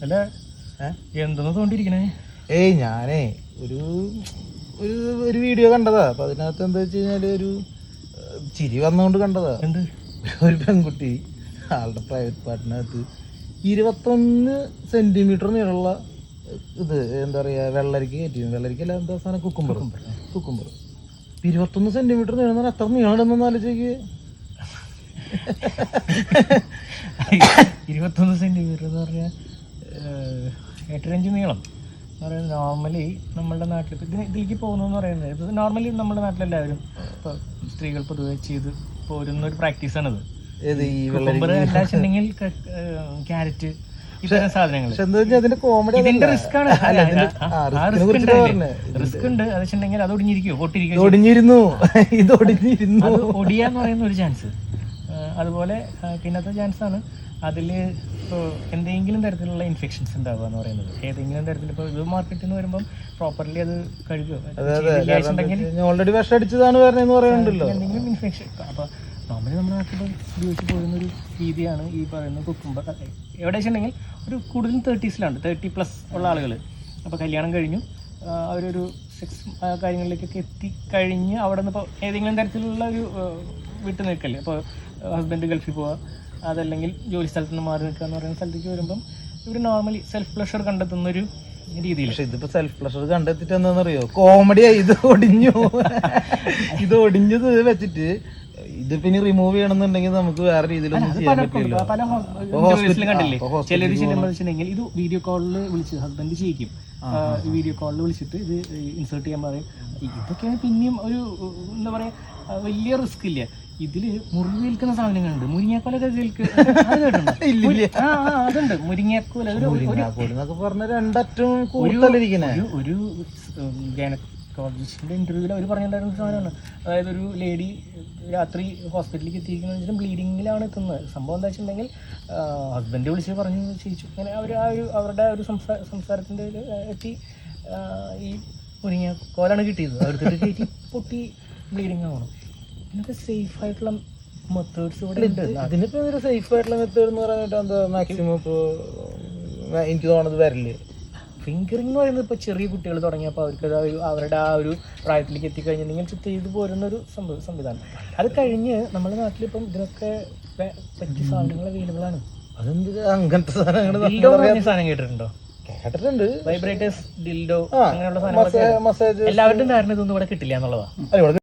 അല്ല എന്തെന്ന് തോണ്ടിരിക്കണേ? ഏയ് ഞാനേ ഒരു ഒരു ഒരു വീഡിയോ കണ്ടതാ. അപ്പൊ അതിനകത്ത് എന്താ വെച്ച് കഴിഞ്ഞാല് ഒരു ചിരി വന്നുകൊണ്ട് കണ്ടതാ. എന്ത്? ഒരു പെൺകുട്ടി ആളുടെ പ്രൈവറ്റ് പാർട്ടിനകത്ത് 21 സെന്റിമീറ്റർ നീളമുള്ള ഇത് എന്താ പറയാ വെള്ളരിക്ക കയറ്റി. വെള്ളരിക്കല്ല, എന്താ സാധനം, കുക്കുംബർ. 21 സെന്റിമീറ്റർ നീളം എത്ര നീളമുണ്ടെന്ന് ആലോചിക്ക്. 21 സെന്റിമീറ്റർ എന്ന് പറഞ്ഞാൽ 8 ഇഞ്ച് നീളം എന്ന് പറയുന്നത്. നോർമലി നമ്മളുടെ നാട്ടിൽ ഇതിലേക്ക് പോകുന്നതെന്ന് പറയുന്നത്, ഇത് നോർമലി നമ്മുടെ നാട്ടിലെല്ലാവരും ഇപ്പോൾ സ്ത്രീകൾ പൊതുവെ ചെയ്ത് പോരുന്ന ഒരു പ്രാക്ടീസാണത്. അല്ലാച്ചുണ്ടെങ്കിൽ ക്യാരറ്റ്, ഇത്തരം സാധനങ്ങൾ. ഇതിന്റെ റിസ്ക് ആണ്. റിസ്ക് ഉണ്ട്. അത് വെച്ചിട്ടുണ്ടെങ്കിൽ അത് ഒടിഞ്ഞിരിക്കുമോ, ഒടിഞ്ഞിരുന്നു. അത് ഒടിയാന്ന് പറയുന്ന ഒരു ചാൻസ്. അതുപോലെ പിന്നത്തെ ചാൻസാണ് അതിൽ ഇപ്പോൾ എന്തെങ്കിലും തരത്തിലുള്ള ഇൻഫെക്ഷൻസ് ഉണ്ടാവുക എന്ന് പറയുന്നത്. ഏതെങ്കിലും തരത്തിൽ ഇപ്പോൾ ഇത് മാർക്കറ്റിൽ നിന്ന് വരുമ്പം പ്രോപ്പർലി അത് കഴുകുക, ഓൾറെഡി വിഷം അടിച്ചതാണ് പറഞ്ഞതെന്ന് പറയുന്നുണ്ടല്ലോ. എന്തെങ്കിലും ഇൻഫെക്ഷൻ. അപ്പോൾ നോർമലി നമ്മുടെ നാട്ടിൽ ഉപയോഗിച്ച് പോരുന്നൊരു രീതിയാണ് ഈ പറയുന്ന കുക്കുംബർ. എവിടെ വെച്ചിട്ടുണ്ടെങ്കിൽ ഒരു കൂടുതലും 30s 30+ ഉള്ള ആളുകൾ. അപ്പോൾ കല്യാണം കഴിഞ്ഞു അവരൊരു സെക്സ് കാര്യങ്ങളിലേക്കൊക്കെ എത്തിക്കഴിഞ്ഞ് അവിടെ നിന്ന് ഇപ്പോൾ ഏതെങ്കിലും തരത്തിലുള്ള ഒരു വിട്ടു നിൽക്കല്ലേ. ഇപ്പോൾ ഹസ്ബൻഡ് ഗൾഫിൽ പോവുക, അതല്ലെങ്കിൽ ജോലി സ്ഥലത്ത് നിന്ന് മാറി നിൽക്കുക എന്ന് പറയുന്ന സ്ഥലത്തേക്ക് വരുമ്പം ഇവർ നോർമലി സെൽഫ് പ്ലഷർ കണ്ടെത്തുന്നൊരു രീതിയിൽ. പക്ഷെ ഇതിപ്പോ സെൽഫ് പ്ലഷർ കണ്ടെത്തിട്ട് എന്താണെന്നറിയോ, കോമഡിയായി. ഇത് ഒടിഞ്ഞത് വെച്ചിട്ട് ഇതിപ്പോ ഇനി റിമൂവ് ചെയ്യണമെന്നുണ്ടെങ്കിൽ നമുക്ക് വേറെ രീതിയിലൊന്നും ചെയ്യാൻ പറ്റില്ല. പല ഹോസ്പിറ്റലിലും കണ്ടില്ലേ, ചിലർ ചെല്ലുമ്പോഴെങ്കിൽ ഇത് വീഡിയോ കോളിൽ വിളിച്ച് ഹസ്ബൻഡ് ചെയ്യിക്കും. വീഡിയോ കോളിൽ വിളിച്ചിട്ട് ഇത് ഇൻസേർട്ട് ചെയ്യാൻ പറയും. ഇതൊക്കെയാണ് പിന്നെയും ഒരു എന്താ പറയാ, വലിയ റിസ്ക് ഇല്ല. ഇതില് മുറിവേൽക്കുന്ന സാധനങ്ങളുണ്ട്. മുരിങ്ങാക്കോലൊക്കെ അതുണ്ട്. മുരിങ്ങാക്കോല പറഞ്ഞ രണ്ടറ്റം ഒരു ഗൈനക്കോളജിസ്റ്റിന്റെ ഇന്റർവ്യൂവിൽ അവർ പറഞ്ഞിട്ടുണ്ടായിരുന്ന സാധനമാണ്. അതായത് ഒരു ലേഡി രാത്രി ഹോസ്പിറ്റലിലേക്ക് എത്തിയിരിക്കുന്ന വെച്ചാൽ ബ്ലീഡിങ്ങിലാണ് എത്തുന്നത്. സംഭവം എന്താ വെച്ചിട്ടുണ്ടെങ്കിൽ ഹസ്ബൻഡ് വിളിച്ച് പറഞ്ഞു ചെയ്യിച്ചു. അങ്ങനെ അവർ അവരുടെ ഒരു സംസാരത്തിൻ്റെ എത്തി ഈ മുരിങ്ങാക്കോലാണ് കിട്ടിയത്. അവർക്ക് കയറ്റി പൊട്ടി ബ്ലീഡിങ് ആവണം. ഇതിനൊക്കെ സേഫ് ആയിട്ടുള്ള മെത്തേഡ്സ് ഇവിടെ ഉണ്ട്. ഇതിനിപ്പോ ഒരു സേഫ് ആയിട്ടുള്ള മെത്തേഡ് എന്ന് പറയാനായിട്ട് എന്താ മാക്സിമം ഇപ്പോൾ എനിക്ക് തോന്നുന്നത് വരല് ഫിംഗറിംഗ് എന്ന് പറയുന്നത് ഇപ്പോൾ ചെറിയ കുട്ടികൾ തുടങ്ങിയപ്പോൾ അവർക്ക് അവരുടെ ആ ഒരു പ്രായത്തിലേക്ക് എത്തിക്കഴിഞ്ഞിട്ടുണ്ടെങ്കിൽ ചെയ്തു പോരുന്നൊരു സംവിധാനം. അത് കഴിഞ്ഞ് നമ്മുടെ നാട്ടിലിപ്പം ഇതിനൊക്കെ പറ്റിയ സാധനങ്ങൾ അവൈലബിൾ ആണ്. അതെന്ത് അങ്ങനത്തെ സാധനങ്ങൾ സാധനം കേട്ടിട്ടുണ്ടോ? കേട്ടിട്ടുണ്ട്. വൈബ്രേറ്റേഴ്സ്, ഡിൽഡോ, അങ്ങനെയുള്ള സാധനങ്ങൾ എല്ലാവരുടെയും ധാരണ ഇതൊന്നും ഇവിടെ കിട്ടില്ല എന്നുള്ളതാണ്.